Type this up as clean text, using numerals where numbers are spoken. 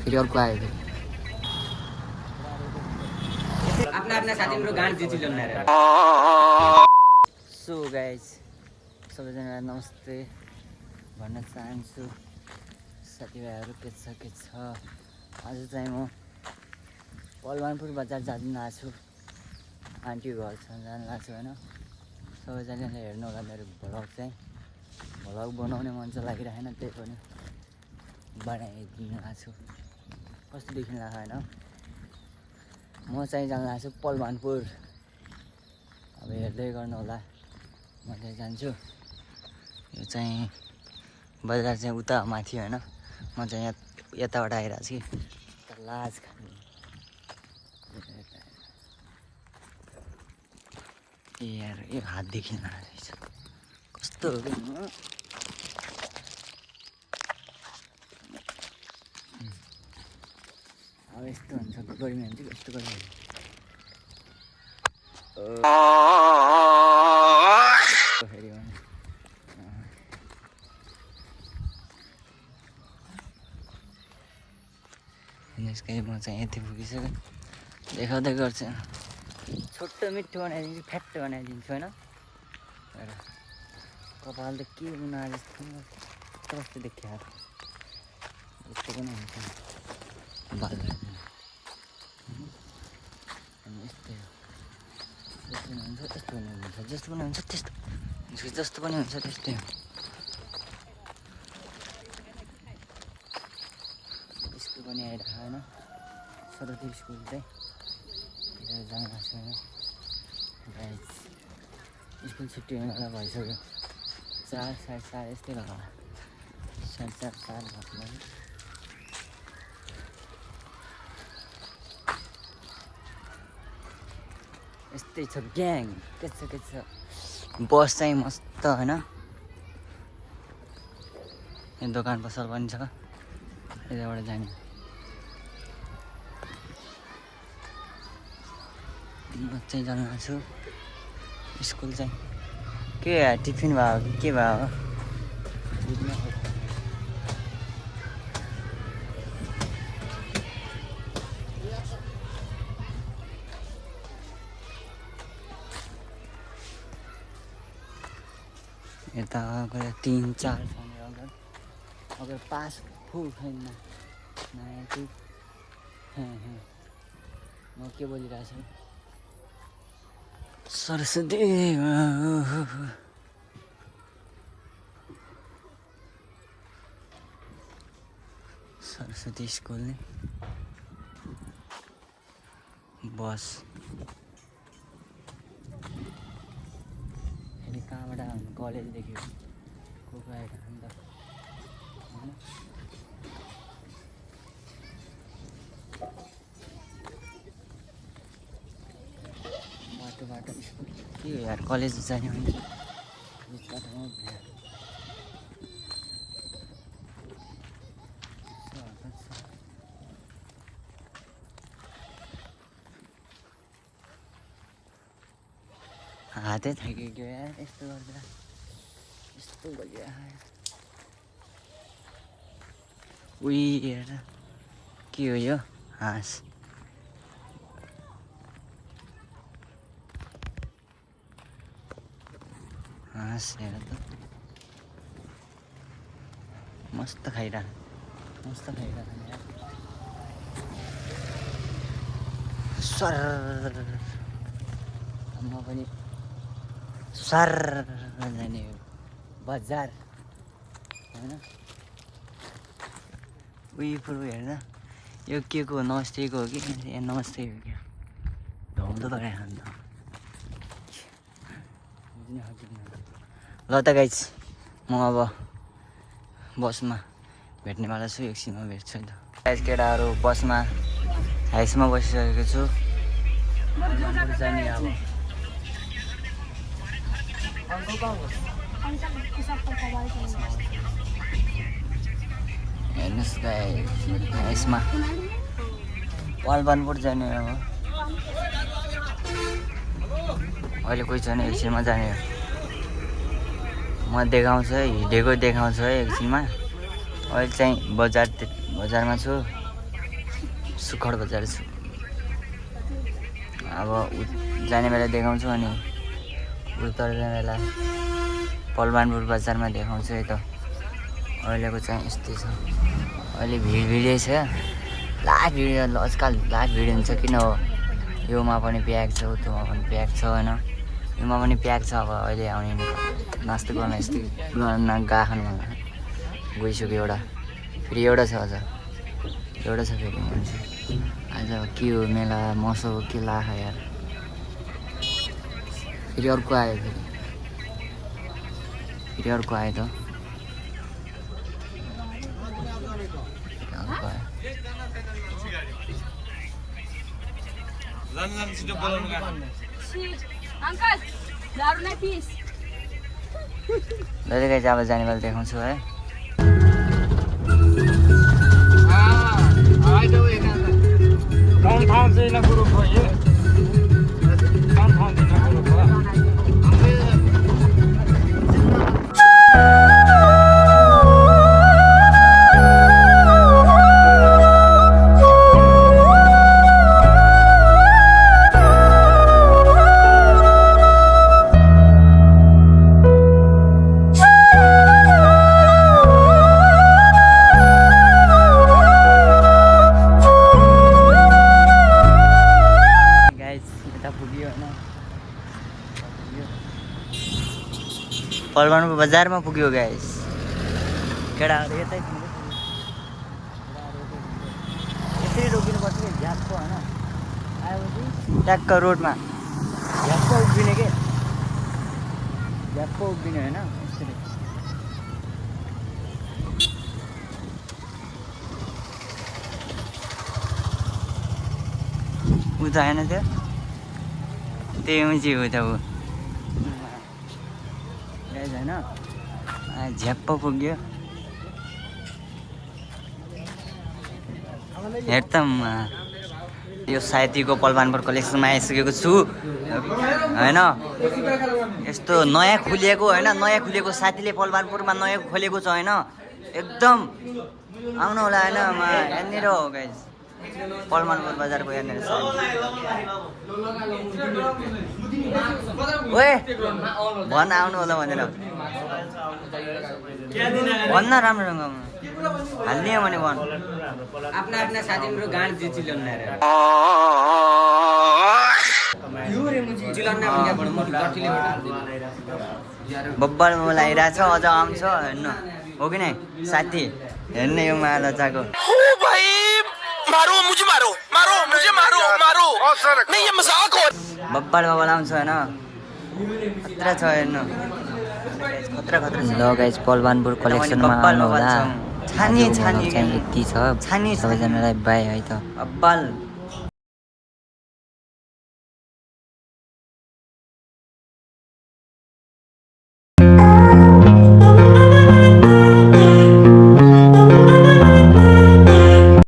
फेरि अर्को आयो सो गाइज सबैजनालाई नमस्ते भन्न चाहन्छु साथीभाइहरू के छ आज चाहिँ म पलवानपुर बजार जान लागेको छु आन्टी घरसम्म जान लागेको छु होइन सबैजनाले हेर्नु होला मेरो भ्लग बनाउने मन चाहिँ लागिरहेन त्यही पनि बनाइदिनु लागेको छु कस्तो देखिनु लाग्यो होइन म चाहिँ जान लागेको छु पलवानपुर अब हेर्दै गर्नु होला म चाहिँ जान्छु यो चाहिँ बजार चाहिँ उता माथि होइन म चाहिँ यताबाट आइरहेको छु कि लाज खानु ए यार यो हात देखिन रहेछ कस्तो हो कि अब यस्तो हुन्छ गर्मी हुन्छ कस्तो गर्मी फेरि म चाहिँ यति पुगिसकेँ देखाउँदै गर्छु छोटो मिठो बनाइदिन्छु फ्याट बनाइदिन्छु होइन र कपाल त के हुनु जस्तो कस्तो देखियो यस्तो पनि हुन्छ बाल अनि यस्तै हो जस्तो पनि हुन्छ त्यस्तो जस्तो पनि हुन्छ त्यस्तै हो स्कुल पनि आइरहेको होइन सरस्वती स्कुल चाहिँ जानु भएको छ होइन स्कुल छुट्टी हुनेवाला भइसक्यो 4 साढे 4 यस्तै भयो होला 4:30 भएको यस्तै छ ग्याङ के छ बस चाहिँ मस्त होइन यो दोकान पसल पनि छ यताबाट जाने म चाहिँ जानु भएको छु स्कुल चाहिँ के टिफिन भयो कि के भयो यता अगर 3-4 अगर 5 फुल छैन म के बोलिरहेको छु सरस्वती स्कुल नि बस फेरि कहाँबाट आउनु कलेजदेखि को आएर अन्त बाटो स्कुल के हो यार कलेज जाने भने बिच बाटोमा हातै थाकियो यार यस्तो गर्दा यस्तो गयो उही हेर के हो यो हाँस हेर त मस्त खाइरहेको यार सर म पनि सर जाने हो बजार होइन उही पुरो हेर्दा यो के को नमस्तेको हो कि नमस्ते हो क्या धौलो लगाएर अन्त ल त गाइज म अब बसमा भेट्नेवाला छु एकछिनमा भेट्छु नि त गाइज केटाहरू बसमा हाइसमा बसिसकेको छु जाने अब हेर्नुहोस् गाइज हाइसमा पलवानपुर जाने अब अहिले कोही छैन एकछिनमा जाने म देखाउँछु हिँडेको देखाउँछु है एकछिनमा अहिले चाहिँ बजारमा छु सुखड बजार छु अब जाने बेला देखाउँछु अनि उतर जाने बेला पलवानपुर बजारमा देखाउँछु है त अहिलेको चाहिँ यस्तै छ अहिले भिडै छ लास्ट भिड आजकल लास्ट भिड हुन्छ किन हो योमा पनि प्याक छ उतोमा पनि प्याक छ होइन योमा पनि प्याक छ अब अहिले आउने नास्ता गर्न यस्तै गर्न गाखन गइसक्यो एउटा फेरि एउटा छ अझ एउटा छ फेरि मान्छे आज के हो मेला मसो के लाख यार फेरि अर्को आयो फेरि अर्को आयो त दाइ अब जाने बेला देखाउँछु है पलवानपुर बजारमा पुग्यो गाइस केटाहरू यतै यसरी रोकिनुपर्छ कि झ्याप्प होइन आएपछि ट्याक्क रोडमा झ्याप्प उभिने के झ्याप्प उभिने होइन यसरी उता होइन त्यो त्यही उची हो त ऊ होइन झ्याप्प पुग्यो हेर त यो साहित्यको पलवानपुर कलेक्सनमा आइसकेको छु होइन यस्तो नयाँ खुलिएको होइन नयाँ खुलिएको साथीले पलवानपुरमा नयाँ खोलेको छ होइन एकदम आउनु होला होइन यहाँनिर हो गाइस पलवानपुर बजारको यहाँनिर ओए भन्न आउनु होला भनेर भन्न राम्रोसँग हाल्ने हो भने भन् आफ्ना साथीहरू गाँड बब्बर मोबाइल आइरहेको छ अझ आउँछ हेर्नु हो कि नै साथी हेर्ने यो माला चाको बब्बर बब्बर आउँछ होइन खतरा छ हेर्नु खतरा खतरा ल गाइस पलवानपुर कलेक्सनमा आउनु होला छानी चाहिँ यति छ सबैजनालाई बाई है त बब्बल